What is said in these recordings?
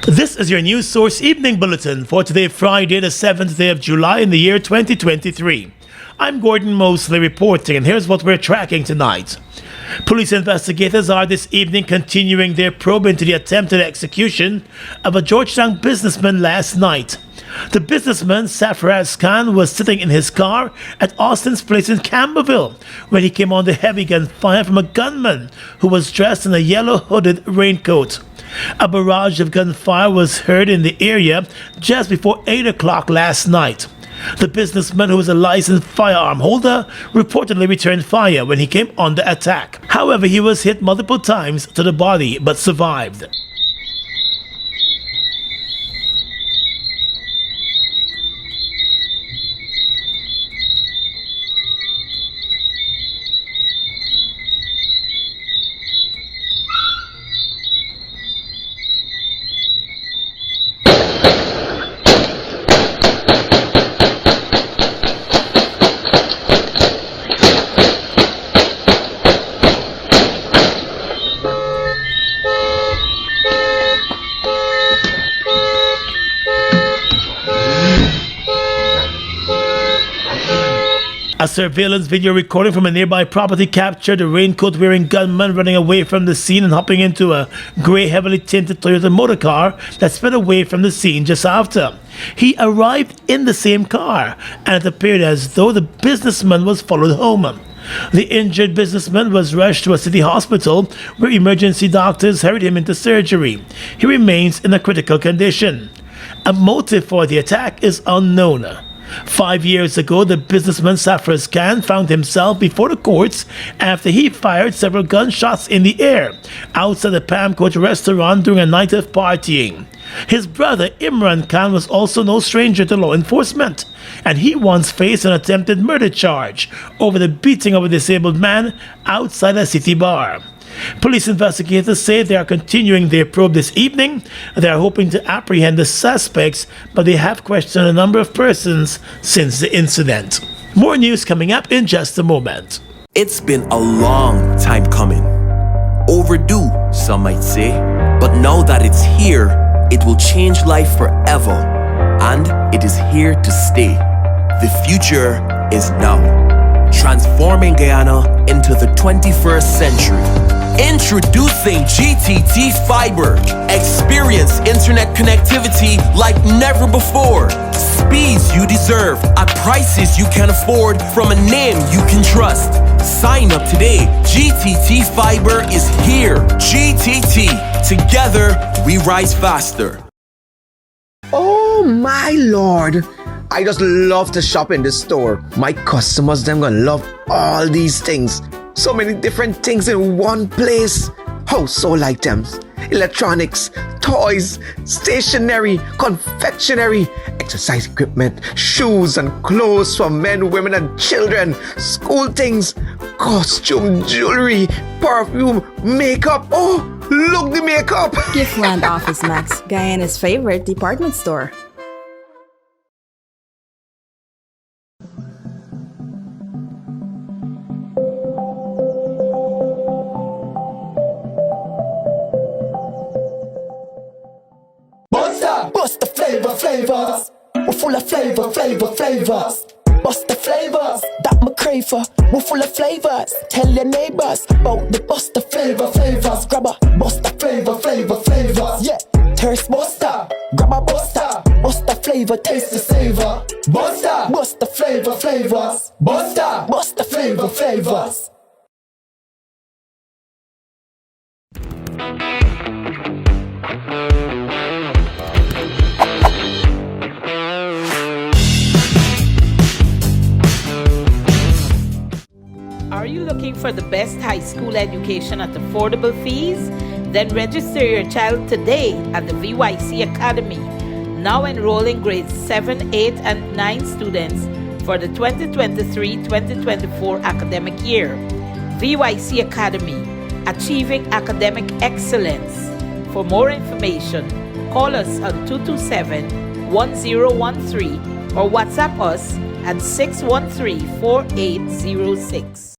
This is your news source evening bulletin for today, Friday, the 7th day of July in the year 2023. I'm Gordon Mosley reporting, and here's what we're tracking tonight. Police investigators are this evening continuing their probe into the attempted execution of a Georgetown businessman last night. The businessman, Safraz Khan, was sitting in his car at Austin's Place in Campbellville when he came under heavy gunfire from a gunman who was dressed in a yellow hooded raincoat. A barrage of gunfire was heard in the area just before 8 o'clock last night. The businessman, who was a licensed firearm holder, reportedly returned fire when he came under attack. However, he was hit multiple times to the body but survived. A surveillance video recording from a nearby property captured a raincoat-wearing gunman running away from the scene and hopping into a grey, heavily tinted Toyota motor car that sped away from the scene just after. He arrived in the same car, and it appeared as though the businessman was followed home. The injured businessman was rushed to a city hospital where emergency doctors hurried him into surgery. He remains in a critical condition. A motive for the attack is unknown. 5 years ago, the businessman Safraz Khan found himself before the courts after he fired several gunshots in the air outside the Palm Court restaurant during a night of partying. His brother Imran Khan was also no stranger to law enforcement, and he once faced an attempted murder charge over the beating of a disabled man outside a city bar. Police investigators say they are continuing their probe this evening. They are hoping to apprehend the suspects, but they have questioned a number of persons since the incident. More news coming up in just a moment. It's been a long time coming. Overdue, some might say. But now that it's here, it will change life forever. And it is here to stay. The future is now. Transforming Guyana into the 21st century. Introducing GTT Fiber. Experience internet connectivity like never before. Speeds you deserve at prices you can afford from a name you can trust. Sign up today. GTT Fiber is here. GTT. Together, we rise faster. Oh my lord, I just love to shop in this store. My customers, them gonna love all these things. So many different things in one place. Household items, electronics, toys, stationery, confectionery, exercise equipment, shoes and clothes for men, women and children, school things, costume, jewelry, perfume, makeup. Oh, look the makeup! Giftland Office Max, Guyana's favorite department store. Bust the flavors. We're full of flavors. Bust the flavors that me crave for. We're full of flavors. Tell your neighbors about the bust the flavors. Grab a bust the flavors. Yeah, thirst buster. Grab a buster. Bust the flavor, taste the savor. Bust the flavors. Bust the flavors. Are you looking for the best high school education at affordable fees? Then register your child today at the VYC Academy. Now enrolling grades 7, 8, and 9 students for the 2023-2024 academic year. VYC Academy, achieving academic excellence. For more information, call us on 227-1013 or WhatsApp us at 613-4806.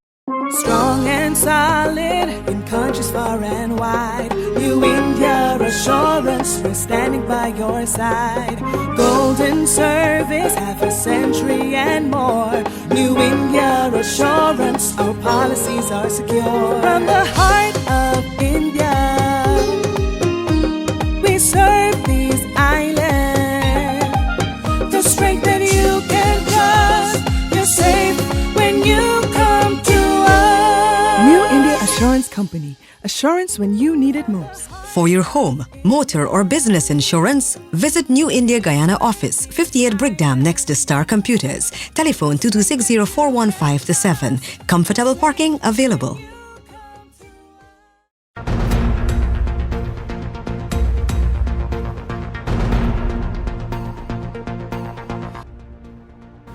Strong and solid in countries far and wide. New India. Assurance, we're standing by your side. Golden service, half a century and more. New India Assurance, our policies are secure. From the heart of India, we serve these islands. The strength that you can trust, you're safe when you come to us. New India Assurance Company. Assurance when you need it most. For your home, motor or business insurance, visit New India Guyana office, 58 Brickdam next to Star Computers. Telephone 2260-415-7. Comfortable parking available.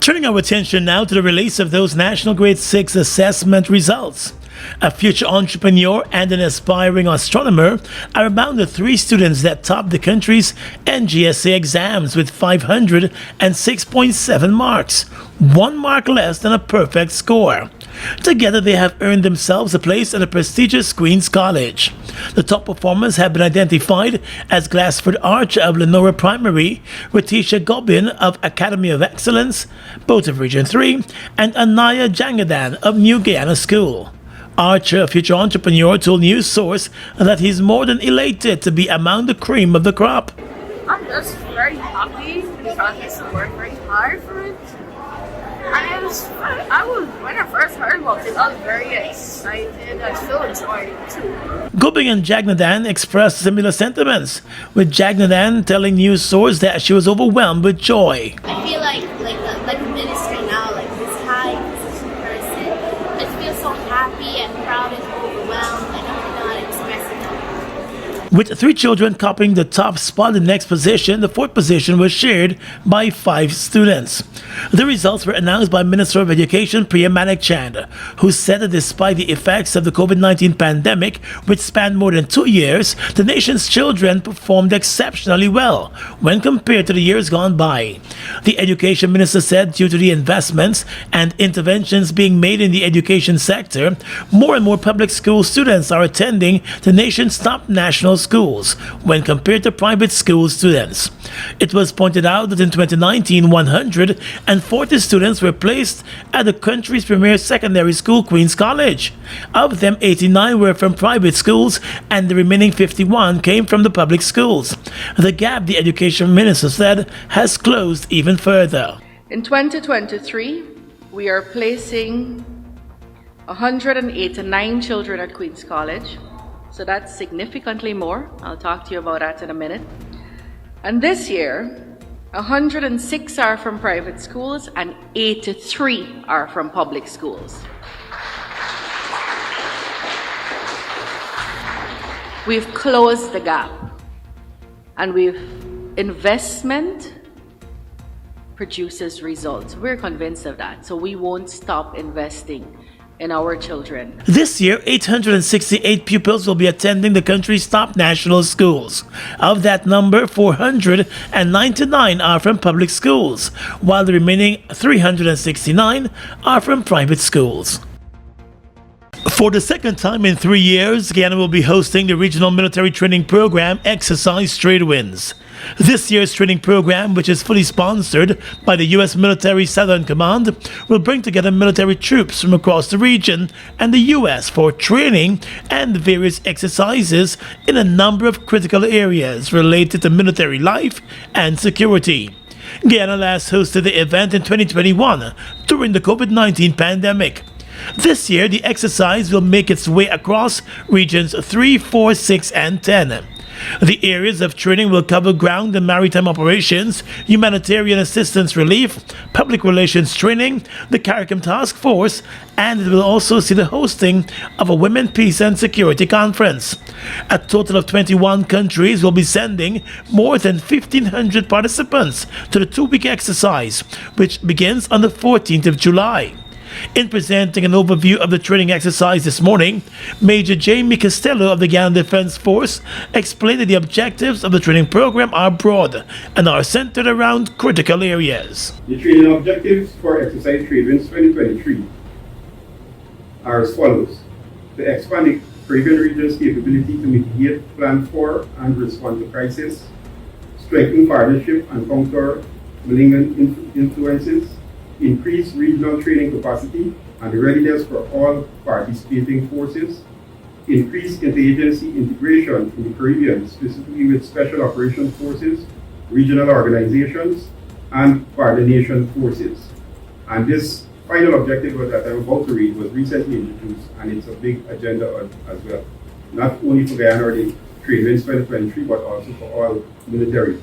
Turning our attention now to the release of those National Grade 6 assessment results. A future entrepreneur and an aspiring astronomer are among the 3 students that topped the country's NGSA exams with 506.7 marks, 1 mark less than a perfect score. Together, they have earned themselves a place at the prestigious Queen's College. The top performers have been identified as Glassford Archer of Lenora Primary, Ratisha Gobin of Academy of Excellence, both of Region 3, and Anaya Jangadan of New Guyana School. Archer, a future entrepreneur, told News Source that he's more than elated to be among the cream of the crop. I'm just very happy because I used to work very hard for it. And when I first heard about it, I was very excited. I still enjoy it too. Gobin and Jagnadan expressed similar sentiments, with Jagnadan telling News Source that she was overwhelmed with joy. I feel like a minister now, like this high position person. I just feel so happy and proud and overwhelmed. I don't know how to express it. With 3 children copying the top spot in the next position, the 4th position was shared by 5 students. The results were announced by Minister of Education Priya Manik-Chand, who said that despite the effects of the COVID-19 pandemic, which spanned more than 2 years, the nation's children performed exceptionally well when compared to the years gone by. The Education Minister said due to the investments and interventions being made in the education sector, more and more public school students are attending the nation's top national schools when compared to private school students. It was pointed out that in 2019, 140 students were placed at the country's premier secondary school, Queen's College. Of them, 89 were from private schools and the remaining 51 came from the public schools. The gap, the Education Minister said, has closed even further. In 2023, we are placing 189 children at Queen's College. So that's significantly more. I'll talk to you about that in a minute. And this year, 106 are from private schools and 83 are from public schools. We've closed the gap, and investment produces results. We're convinced of that, so we won't stop investing in our children. This year, 868 pupils will be attending the country's top national schools. Of that number, 499 are from public schools, while the remaining 369 are from private schools. For the second time in 3 years, Guyana will be hosting the regional military training program Exercise Trade Winds. This year's training program, which is fully sponsored by the U.S. Military Southern Command, will bring together military troops from across the region and the U.S. for training and various exercises in a number of critical areas related to military life and security. Guyana last hosted the event in 2021 during the COVID-19 pandemic. This year, the exercise will make its way across regions 3, 4, 6, and 10. The areas of training will cover ground and maritime operations, humanitarian assistance relief, public relations training, the CARICOM task force, and it will also see the hosting of a Women, Peace and Security Conference. A total of 21 countries will be sending more than 1,500 participants to the 2-week exercise, which begins on the 14th of July. In presenting an overview of the training exercise this morning, Major Jamie Costello of the Guyana Defense Force explained that the objectives of the training program are broad and are centered around critical areas. The training objectives for Exercise Trade Winds 2023 are as follows: to expand Caribbean region's capability to mitigate, plan for, and respond to crisis, strengthen partnership and counter malignant influences, increase regional training capacity and readiness for all participating forces, increase interagency integration in the Caribbean, specifically with special operations forces, regional organizations, and coordination forces. And this final objective that I'm about to read was recently introduced, and it's a big agenda as well, not only for Guyana or the Trade Winds 2023, but also for all military.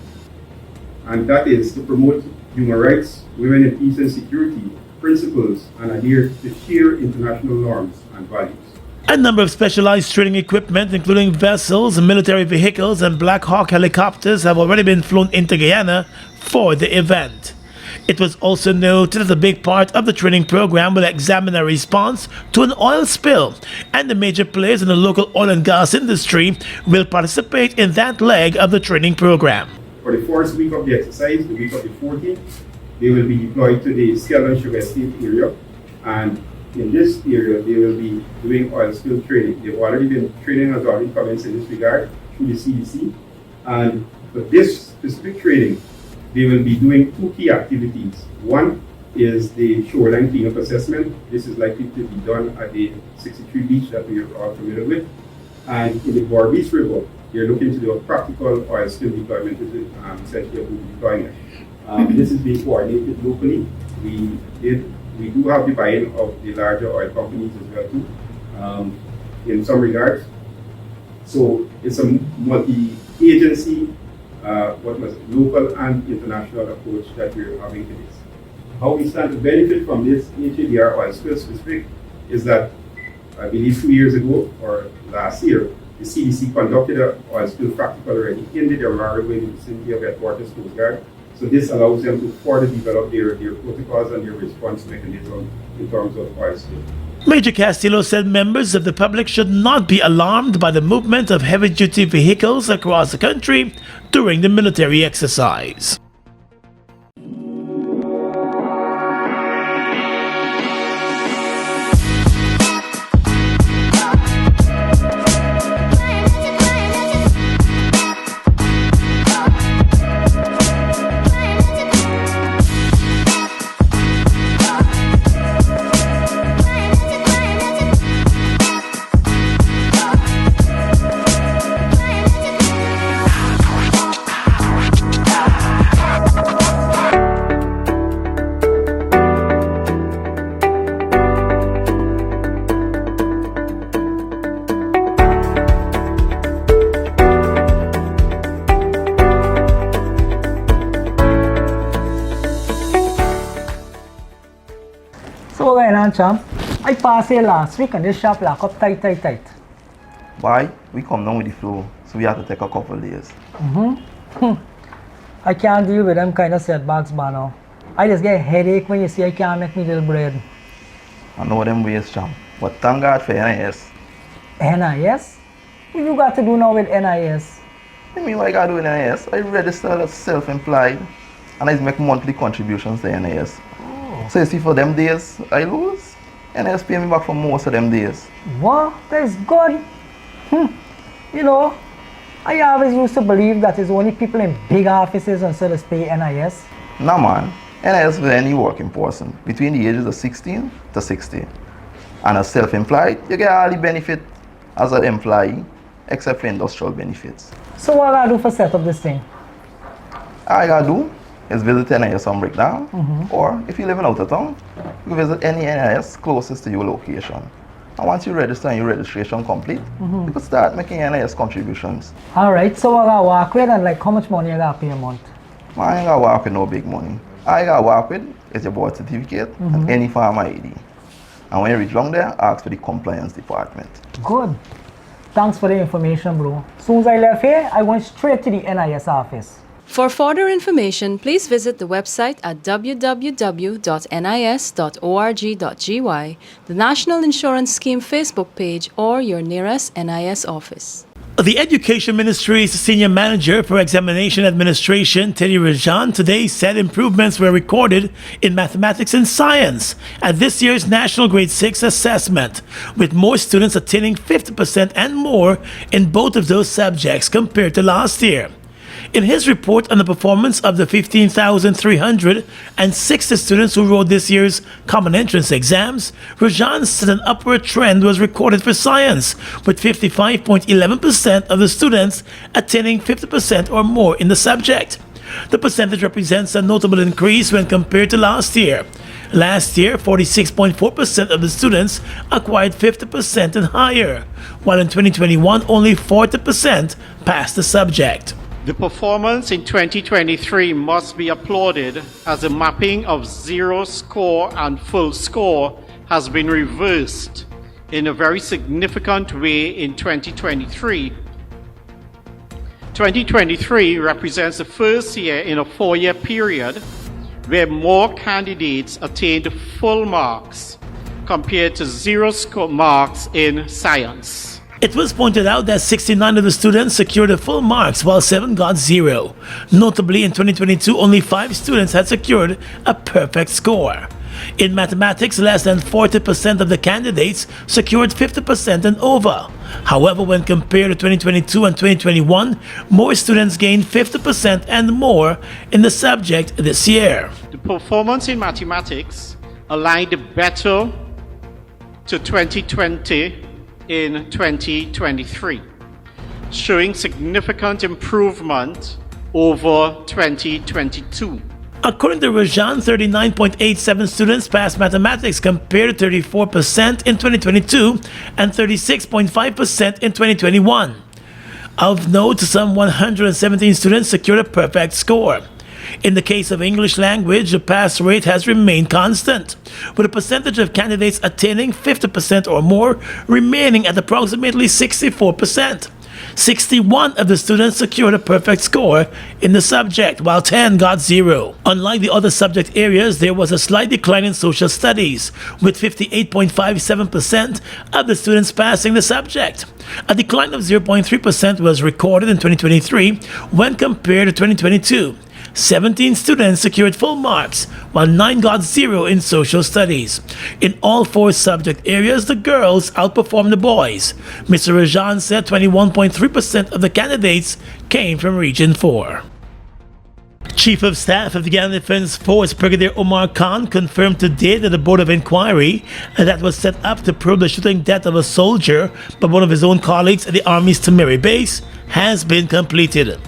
And that is to promote human rights, women in peace and security principles, and adhere to shared international norms and values. A number of specialized training equipment, including vessels, military vehicles, and Black Hawk helicopters, have already been flown into Guyana for the event. It was also noted that a big part of the training program will examine a response to an oil spill, and the major players in the local oil and gas industry will participate in that leg of the training program. For the first week of the exercise, the week of the 14th, they will be deployed to the Skelton Sugar Estate area, and in this area, they will be doing oil spill training. They've already been, training has already commenced in this regard through the CDC, and for this specific training, they will be doing two key activities. One is the shoreline cleanup assessment. This is likely to be done at the 63 beach that we are all familiar with. And in the Borbees River, they're looking to do a practical oil spill deployment, essentially a boot deployment. This is being coordinated locally. We do have the buy-in of the larger oil companies as well too, in some regards. So it's a multi-agency, local and international approach that we're having to this. How we stand to benefit from this HADR oil spill specific is that I believe 2 years ago or last year, the CDC conducted an oil spill practical already in the Delmar River in the vicinity of Headwaters Coast Guard. So this allows them to further develop their protocols and their response mechanism in terms of oil spill. Major Castillo said members of the public should not be alarmed by the movement of heavy-duty vehicles across the country during the military exercise. So what going on, champ? I passed here last week and this shop locked up tight. Why? We come down with the flow, so we have to take a couple of days. I can't deal with them kind of setbacks, man. Now. I just get a headache when you see I can't make me little bread. I know them ways, champ. But thank God for NIS. NIS? What you got to do now with NIS? I mean, what I got to do with NIS? I register as self-employed and I make monthly contributions to NIS. So you see, for them days I lose, NIS pay me back for most of them days. What? That's good. You know, I always used to believe that it's only people in big offices and so they pay NIS. Nah, man. NIS for any working person between the ages of 16 to 60. And as self-employed, you get all the benefit as an employee, except for industrial benefits. So what I gotta do for set up this thing? All I gotta do is visit NIS on Breakdown, or if you live in out of town, you can visit any NIS closest to your location. And once you register and your registration complete, you can start making NIS contributions. Alright, so what I gotta work with and like how much money I gotta pay a month? Man, I ain't gotta work with no big money. All I gotta work with is your birth certificate and any farm ID. And when you reach down there, ask for the compliance department. Good. Thanks for the information, bro. As soon as I left here, I went straight to the NIS office. For further information, please visit the website at www.nis.org.gy, the National Insurance Scheme Facebook page, or your nearest NIS office. The Education Ministry's Senior Manager for Examination Administration, Teddy Rajan, today said improvements were recorded in mathematics and science at this year's National Grade 6 assessment, with more students attaining 50% and more in both of those subjects compared to last year. In his report on the performance of the 15,360 students who wrote this year's common entrance exams, Rajan said an upward trend was recorded for science, with 55.11% of the students attaining 50% or more in the subject. The percentage represents a notable increase when compared to last year. Last year, 46.4% of the students acquired 50% and higher, while in 2021, only 40% passed the subject. The performance in 2023 must be applauded, as the mapping of zero score and full score has been reversed in a very significant way in 2023. 2023 represents the first year in a 4-year period where more candidates attained full marks compared to zero score marks in science. It was pointed out that 69 of the students secured the full marks while 7 got zero. Notably, in 2022, only 5 students had secured a perfect score. In mathematics, less than 40% of the candidates secured 50% and over. However, when compared to 2022 and 2021, more students gained 50% and more in the subject this year. The performance in mathematics aligned better to 2020 in 2023, showing significant improvement over 2022. According to Rajan, 39.87 students passed mathematics compared to 34% in 2022 and 36.5% in 2021. Of note, some 117 students secured a perfect score. In the case of English language, the pass rate has remained constant, with a percentage of candidates attaining 50% or more remaining at approximately 64%. 61 of the students secured a perfect score in the subject, while 10 got zero. Unlike the other subject areas, there was a slight decline in social studies, with 58.57% of the students passing the subject. A decline of 0.3% was recorded in 2023 when compared to 2022. 17 students secured full marks, while 9 got zero in social studies. In all 4 subject areas, the girls outperformed the boys. Mr. Rajan said 21.3% of the candidates came from Region 4. Chief of Staff of the Guyana Defense Force, Brigadier Omar Khan, confirmed today that a board of inquiry that was set up to probe the shooting death of a soldier by one of his own colleagues at the Army's Tamari base has been completed.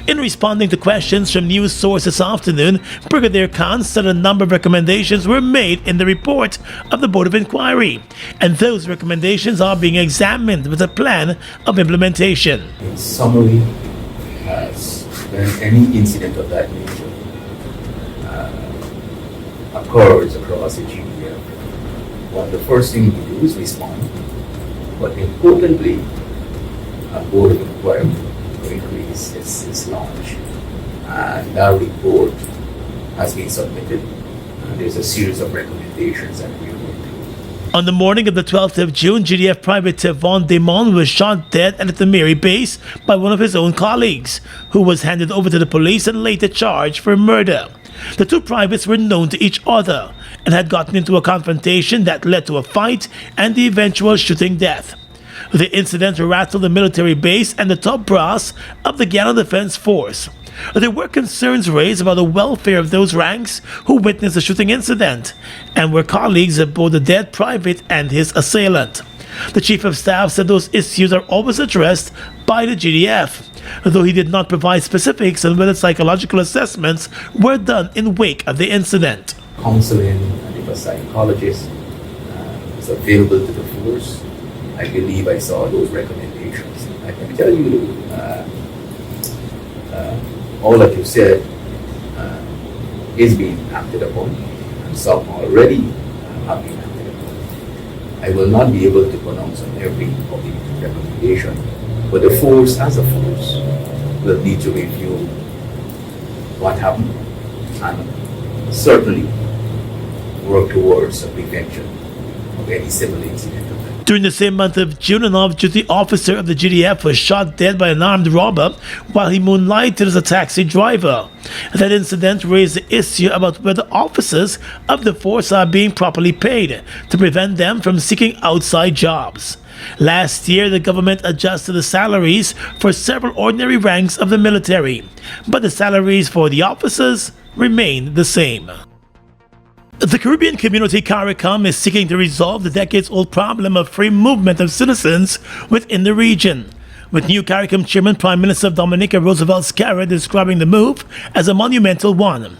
In responding to questions from news sources this afternoon, Brigadier Khan said a number of recommendations were made in the report of the Board of Inquiry, and those recommendations are being examined with a plan of implementation. In summary, when any incident of that nature occurs across the GDF, the first thing we do is respond, but importantly, a Board of Inquiry is launched, and that report has been submitted, and there's a series of recommendations that we are going to. On the morning of the 12th of June, GDF Private Tevon Demon was shot dead at the Tamari base by one of his own colleagues, who was handed over to the police and later charged for murder. The 2 privates were known to each other and had gotten into a confrontation that led to a fight and the eventual shooting death. The incident rattled the military base and the top brass of the Guyana Defense Force. There were concerns raised about the welfare of those ranks who witnessed the shooting incident and were colleagues of both the dead private and his assailant. The Chief of Staff said those issues are always addressed by the GDF, though he did not provide specifics on whether psychological assessments were done in wake of the incident. Counseling and if a psychologist is available to the force, I believe I saw those recommendations. I can tell you, all that you said is being acted upon, and some already have been acted upon. I will not be able to pronounce on every of the recommendation, but the force as a force will need to review what happened and certainly work towards a prevention of any similar incident. During the same month of June, an off-duty officer of the GDF was shot dead by an armed robber while he moonlighted as a taxi driver. That incident raised the issue about whether officers of the force are being properly paid to prevent them from seeking outside jobs. Last year, the government adjusted the salaries for several ordinary ranks of the military, but the salaries for the officers remain the same. The Caribbean Community CARICOM is seeking to resolve the decades-old problem of free movement of citizens within the region, with new CARICOM Chairman Prime Minister Dominica Roosevelt Scarra describing the move as a monumental one.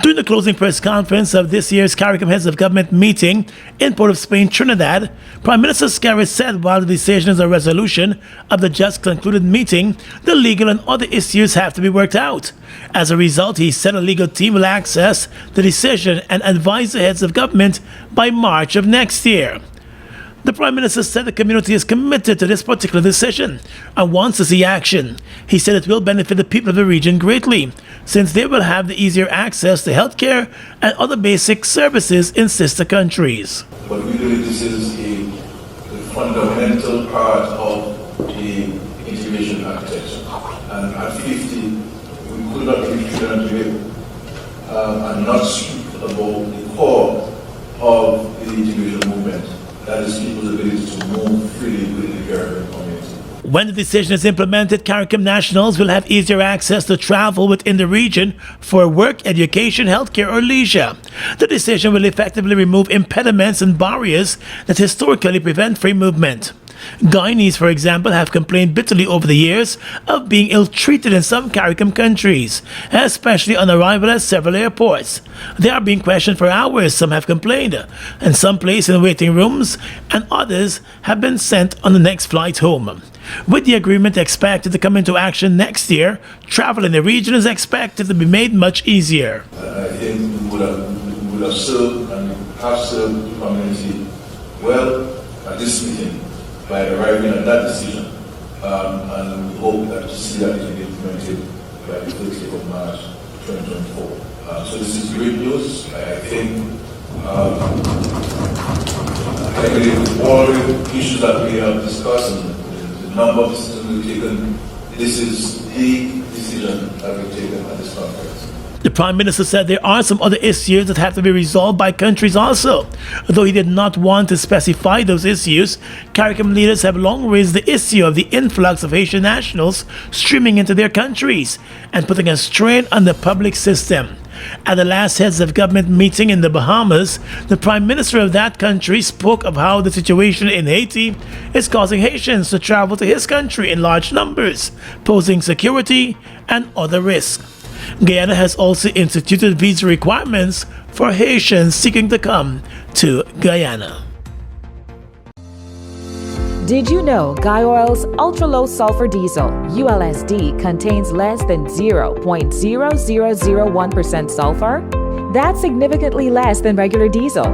During the closing press conference of this year's CARICOM Heads of Government meeting in Port of Spain, Trinidad, Prime Minister Scarra said while the decision is a resolution of the just concluded meeting, the legal and other issues have to be worked out. As a result, he said a legal team will access the decision and advise the heads of government by March of next year. The Prime Minister said the community is committed to this particular decision and wants to see action. He said it will benefit the people of the region greatly, since they will have the easier access to healthcare and other basic services in sister countries. But we believe this is a fundamental part of the integration architecture. And at 50, we could not leave children today and not speak about the core of the integration movement. That is people's ability to move freely within the Caribbean community. When the decision is implemented, CARICOM nationals will have easier access to travel within the region for work, education, healthcare, or leisure. The decision will effectively remove impediments and barriers that historically prevent free movement. Guyanese, for example, have complained bitterly over the years of being ill-treated in some CARICOM countries, especially on arrival at several airports. They are being questioned for hours, some have complained, and some placed in waiting rooms, and others have been sent on the next flight home. With the agreement expected to come into action next year, travel in the region is expected to be made much easier. I think we would have served and have served the community well at this meeting by arriving at that decision, and we hope that to see that it will be implemented by the 30th of March 2024. So this is great news. I think, I believe with all the issues that we have discussed and the number of decisions we've taken, this is the decision that we've taken at this conference. The Prime Minister said there are some other issues that have to be resolved by countries also. Though he did not want to specify those issues, CARICOM leaders have long raised the issue of the influx of Haitian nationals streaming into their countries and putting a strain on the public system. At the last Heads of Government meeting in the Bahamas, the Prime Minister of that country spoke of how the situation in Haiti is causing Haitians to travel to his country in large numbers, posing security and other risks. Guyana has also instituted visa requirements for Haitians seeking to come to Guyana. Did you know Guy Oil's ultra-low sulfur diesel, ULSD, contains less than 0.0001% sulfur? That's significantly less than regular diesel.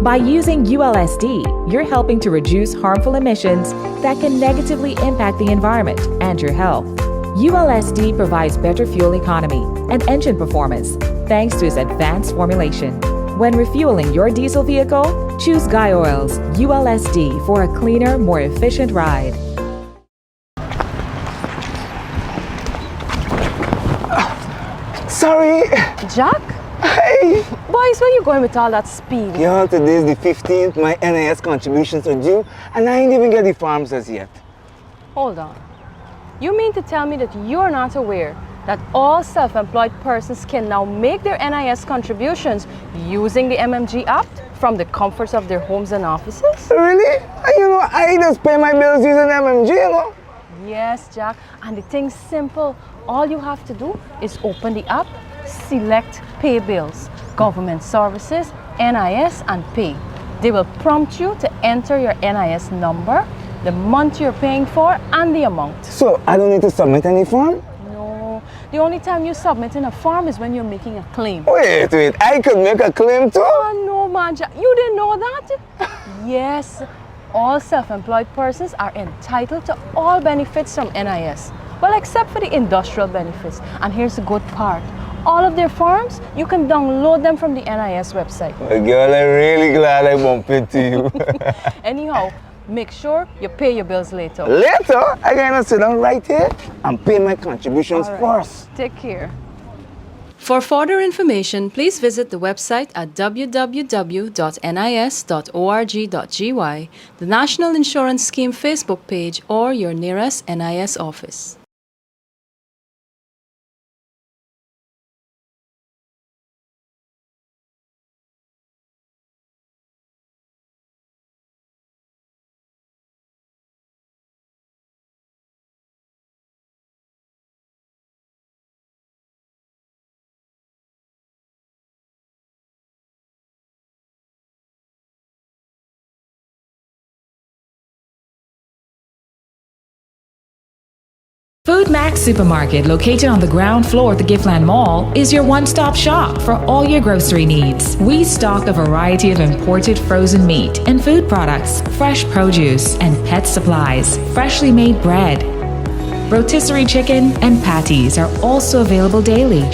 By using ULSD, you're helping to reduce harmful emissions that can negatively impact the environment and your health. ULSD provides better fuel economy and engine performance thanks to its advanced formulation. When refueling your diesel vehicle, choose Guy Oil's ULSD for a cleaner, more efficient ride. Sorry. Jack? Hey. Boys, where you going with all that speed? Yeah, today's the 15th. My NIS contributions are due, and I ain't even get the forms as yet. Hold on. You mean to tell me that you're not aware that all self-employed persons can now make their NIS contributions using the MMG app from the comforts of their homes and offices? Really? You know, I just pay my bills using MMG, you know? Yes, Jack. And the thing's simple. All you have to do is open the app, select Pay Bills, Government Services, NIS, and Pay. They will prompt you to enter your NIS number, the month you're paying for, and the amount. So I don't need to submit any form? No. The only time you submit in a form is when you're making a claim. Wait. I could make a claim too? Oh, no, man. You didn't know that? Yes. All self-employed persons are entitled to all benefits from NIS. Well, except for the industrial benefits. And here's the good part. All of their forms, you can download them from the NIS website. Well, girl, I'm really glad I bumped into you. Anyhow, Make sure you pay your bills later. Later, I gotta sit down right here and pay my contributions first. Take care. For further information, please visit the website at www.nis.org.gy, the National Insurance Scheme Facebook page, or your nearest NIS office. Food Max Supermarket, located on the ground floor at the Giftland Mall, is your one-stop shop for all your grocery needs. We stock a variety of imported frozen meat and food products, fresh produce, and pet supplies, freshly made bread. Rotisserie chicken and patties are also available daily.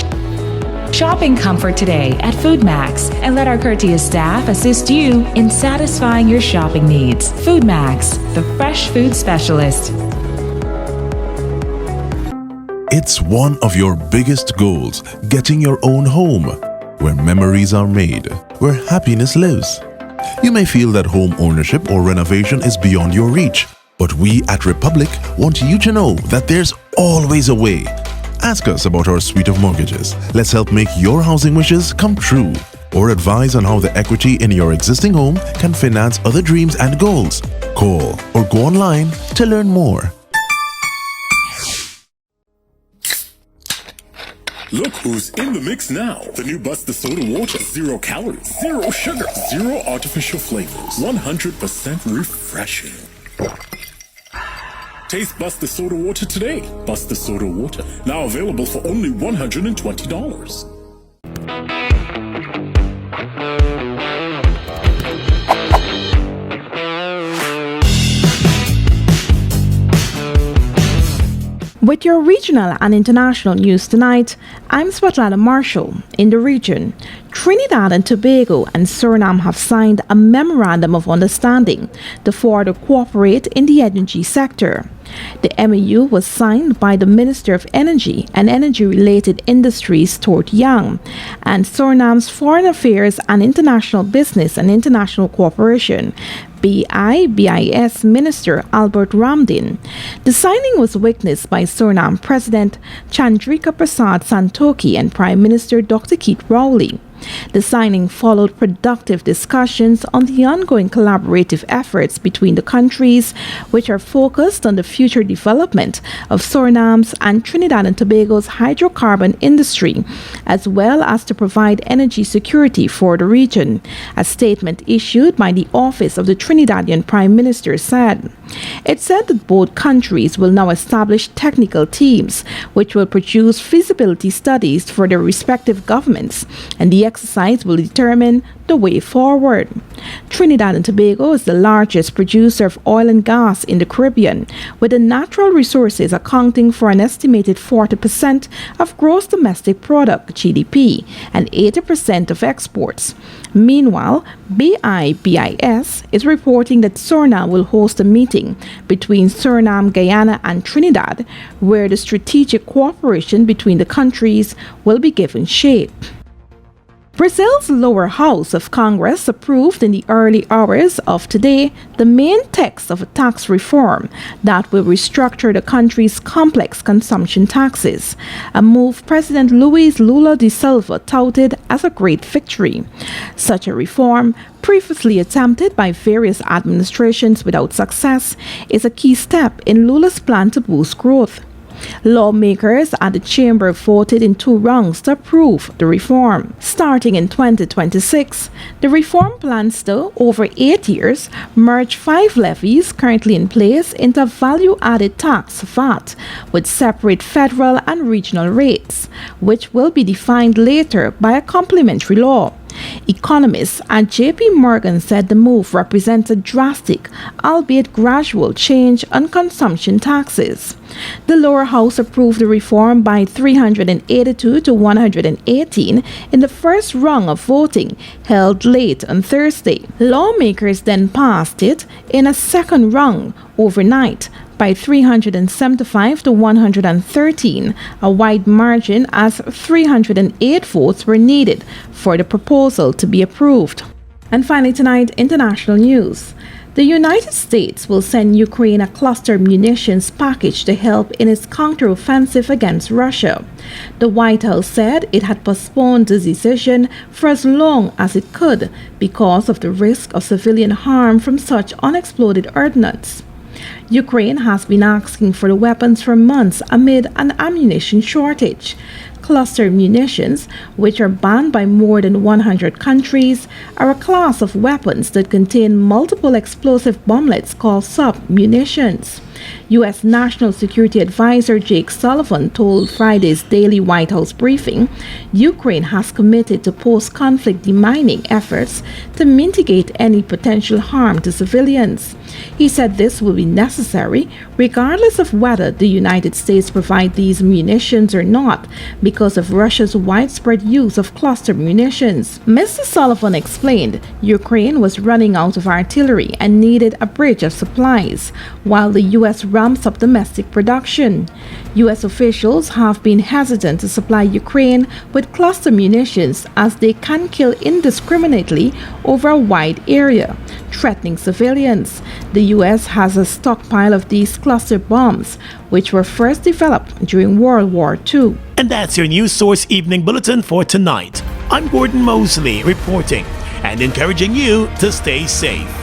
Shop in comfort today at Food Max and let our courteous staff assist you in satisfying your shopping needs. Food Max, the fresh food specialist. It's one of your biggest goals, getting your own home, where memories are made, where happiness lives. You may feel that home ownership or renovation is beyond your reach, but we at Republic want you to know that there's always a way. Ask us about our suite of mortgages. Let's help make your housing wishes come true. Or advise on how the equity in your existing home can finance other dreams and goals. Call or go online to learn more. Look who's in the mix now. The new Buster Soda Water. 0 calories, 0 sugar, 0 artificial flavors. 100% refreshing. Taste Buster Soda Water today. Buster Soda Water. Now available for only $120. With your regional and international news tonight, I'm Svetlana Marshall. In the region, Trinidad and Tobago and Suriname have signed a Memorandum of Understanding to further cooperate in the energy sector. The MOU was signed by the Minister of Energy and Energy-related Industries, Tort Young, and Suriname's Foreign Affairs and International Business and International Cooperation, BIS Minister Albert Ramdin. The signing was witnessed by Suriname President Chandrika Prasad Santokhi and Prime Minister Dr. Keith Rowley. The signing followed productive discussions on the ongoing collaborative efforts between the countries, which are focused on the future development of Suriname's and Trinidad and Tobago's hydrocarbon industry, as well as to provide energy security for the region. A statement issued by the Office of the Trinidadian Prime Minister said, it said that both countries will now establish technical teams, which will produce feasibility studies for their respective governments, and the exercise will determine the way forward. Trinidad and Tobago is the largest producer of oil and gas in the Caribbean, with the natural resources accounting for an estimated 40% of gross domestic product (GDP) and 80% of exports. Meanwhile, BIS is reporting that Suriname will host a meeting between Suriname, Guyana, and Trinidad, where the strategic cooperation between the countries will be given shape. Brazil's lower house of Congress approved in the early hours of today the main text of a tax reform that will restructure the country's complex consumption taxes, a move President Luiz Lula da Silva touted as a great victory. Such a reform, previously attempted by various administrations without success, is a key step in Lula's plan to boost growth. Lawmakers at the chamber voted in 2 rounds to approve the reform. Starting in 2026, the reform plans to, over 8 years, merge 5 levies currently in place into value-added tax VAT with separate federal and regional rates, which will be defined later by a complementary law. Economists at JP Morgan said the move represents a drastic, albeit gradual, change on consumption taxes. The lower house approved the reform by 382 to 118 in the first round of voting held late on Thursday. Lawmakers then passed it in a second round overnight by 375 to 113, a wide margin as 308 votes were needed for the proposal to be approved. And finally tonight, international news. The United States will send Ukraine a cluster munitions package to help in its counteroffensive against Russia. The White House said it had postponed the decision for as long as it could because of the risk of civilian harm from such unexploded ordnance. Ukraine has been asking for the weapons for months amid an ammunition shortage. Cluster munitions, which are banned by more than 100 countries, are a class of weapons that contain multiple explosive bomblets called sub-munitions. U.S. National Security Advisor Jake Sullivan told Friday's daily White House briefing Ukraine has committed to post-conflict demining efforts to mitigate any potential harm to civilians. He said this will be necessary regardless of whether the United States provide these munitions or not because of Russia's widespread use of cluster munitions. Mr. Sullivan explained Ukraine was running out of artillery and needed a bridge of supplies, while the U.S. ramps up domestic production. U.S. officials have been hesitant to supply Ukraine with cluster munitions as they can kill indiscriminately over a wide area, threatening civilians. The U.S. has a stockpile of these cluster bombs, which were first developed during World War II. And that's your News Source Evening Bulletin for tonight. I'm Gordon Mosley reporting and encouraging you to stay safe.